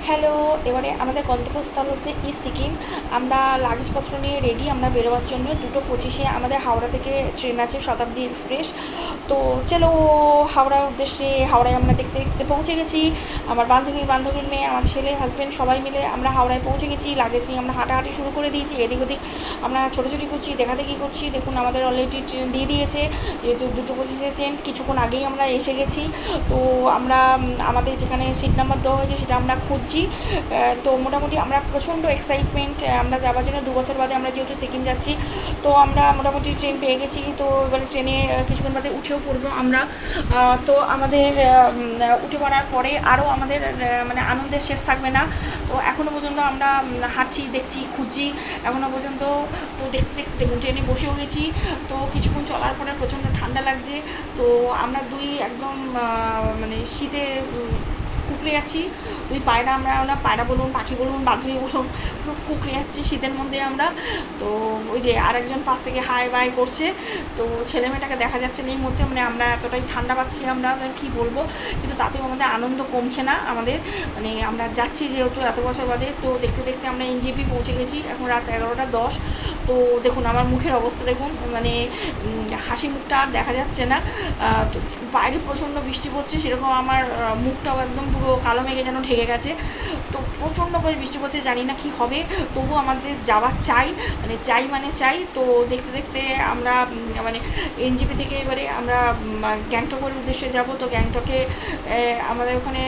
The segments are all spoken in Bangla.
হ্যালো, এবারে আমাদের গন্তব্যস্থল হচ্ছে ইস্ট সিকিম। আমরা লাগেজপত্র নিয়ে রেডি, আমরা বেরোবার জন্য 2:25-এ আমাদের হাওড়া থেকে ট্রেন আছে, শতাব্দী এক্সপ্রেস। তো চলো হাওড়ার উদ্দেশ্যে। হাওড়ায় আমরা দেখতে দেখতে পৌঁছে গেছি। আমার বান্ধবীর মেয়ে, আমার ছেলে, হাজব্যান্ড সবাই মিলে আমরা হাওড়ায় পৌঁছে গেছি। লাগেজ নিয়ে আমরা হাঁটাহাঁটি শুরু করে দিয়েছি, এদিক ওদিক আমরা ছোটাছুটি করছি, দেখাদেখি করছি। দেখুন আমাদের অলরেডি ট্রেন দিয়ে দিয়েছে, যেহেতু 2:25-এর ট্রেন, কিছুক্ষণ আগেই আমরা এসে গেছি। তো আমরা আমাদের যেখানে সিট নাম্বার দেওয়া হয়েছে সেটা আমরা খুঁজছি। তো মোটামুটি আমরা প্রচণ্ড এক্সাইটমেন্ট, আমরা যাওয়ার জন্য 2 বছর বাদে আমরা যেহেতু সিকিম যাচ্ছি। তো আমরা মোটামুটি ট্রেন পেয়ে গেছি। তো এবারে ট্রেনে কিছুক্ষণ বাদে উঠেও পড়বো আমরা। তো আমাদের উঠে পড়ার পরে আরও আমাদের মানে আনন্দের শেষ থাকবে না। তো এখনও পর্যন্ত আমরা হাঁটছি, দেখছি, খুঁজছি এখনও পর্যন্ত। তো দেখতে দেখতে দেখুন ট্রেনে বসেও গেছি। তো কিছুক্ষণ চলার পরে প্রচণ্ড ঠান্ডা লাগছে। তো আমরা দুই একদম মানে শীতে কুকড়ে যাচ্ছি। ওই পায়রা, আমরা পায়রা বলুন, পাখি বলুন, বান্ধবী বলুন, পুরো কুকড়ে যাচ্ছি শীতের মধ্যে আমরা। তো ওই যে আরেকজন পাশ থেকে হাই বাই করছে। তো ছেলেমেয়েটাকে দেখা যাচ্ছে না এই মধ্যে, মানে আমরা এতটাই ঠান্ডা পাচ্ছি, আমরা কি বলবো। কিন্তু তাতেও আমাদের আনন্দ কমছে না আমাদের, মানে আমরা যাচ্ছি যেহেতু এত বছর বাদে। তো দেখতে দেখতে আমরা এনজেপি পৌঁছে গেছি, এখন রাত 11টা 10। তো দেখুন আমার মুখের অবস্থা দেখুন, মানে হাসি মুখটা আর দেখা যাচ্ছে না। তো বাইরে প্রচণ্ড বৃষ্টি পড়ছে, সেরকম আমার মুখটাও একদম পুরো কালো মেঘে যেন ঢেকে গেছে। তো প্রচণ্ড করে বৃষ্টি পড়ছে, জানি না কি হবে, তবু আমাদের যাওয়া চাই, মানে চাই। তো দেখতে দেখতে আমরা মানে এনজিপি থেকে এবারে আমরা গ্যাংটকের উদ্দেশ্যে যাব। তো গ্যাংটকে আমাদের ওখানে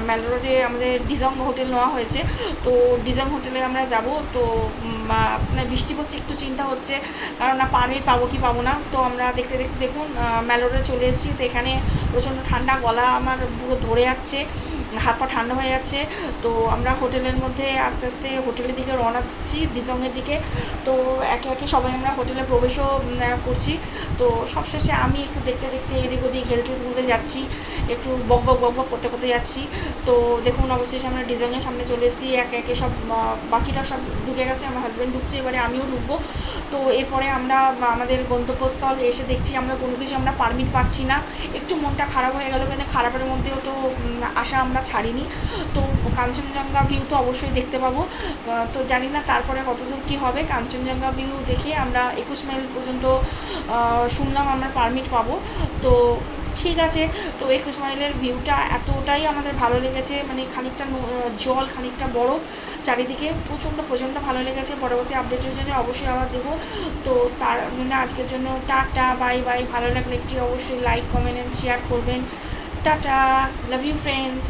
ম্যাল রোডে আমাদের ডিজং হোটেল নেওয়া হয়েছে। তো ডিজং হোটেলে আমরা যাব। তো আপনার বৃষ্টি পড়ছে, একটু চিন্তা হচ্ছে, কারণ না পানির পাবো কি পাবো না। তো আমরা দেখতে দেখতে দেখুন ম্যাল রোডে চলে এসেছি। তো এখানে প্রচণ্ড ঠান্ডা, গলা আমার পুরো ধরে যাচ্ছে, হাত পা ঠান্ডা হয়ে যাচ্ছে। তো আমরা হোটেলের মধ্যে আস্তে আস্তে হোটেলের দিকে রওনা দিচ্ছি, ডিজংয়ের দিকে। তো একে একে সবাই আমরা হোটেলে প্রবেশও করছি। তো সবশেষে আমি একটু দেখতে দেখতে এদিক ওদিক হেলতে তুলতে যাচ্ছি, একটু বক বক বক বক করতে করতে যাচ্ছি। তো দেখুন অবশেষে আমরা ডিজংয়ের সামনে চলে এসেছি। একে একে সব বাকিটা সব ঢুকে গেছে, আমার হাজব্যান্ড ঢুকছে, এবারে আমিও ঢুকবো। তো এরপরে আমরা আমাদের গন্তব্যস্থল এসে দেখছি আমরা কোনো কিছু আমরা পারমিট পাচ্ছি না। একটু মনটা খারাপ হয়ে গেল, কিন্তু খারাপের মধ্যেও তো আশা আমরা ছাড়িনি। তো কাঞ্চনজঙ্ঘা ভিউ তো অবশ্যই দেখতে পাবো। তো জানি না তারপরে কতদূর কী হবে। কাঞ্চনজঙ্ঘা ভিউ দেখে আমরা 21 মাইল পর্যন্ত শুনলাম আমরা পারমিট পাবো। তো ঠিক আছে। তো 21 মাইলের ভিউটা এতটাই আমাদের ভালো লেগেছে, মানে খানিকটা জল, খানিকটা বরফ চারিদিকে, প্রচণ্ড ভালো লেগেছে। পরবর্তী আপডেটের জন্য অবশ্যই আবার দেবো। তো তার জন্য আজকের জন্য টাটা, বাই বাই। ভালো লাগলে একটি অবশ্যই লাইক, কমেন্ট অ্যান্ড শেয়ার করবেন। Tata, love you friends.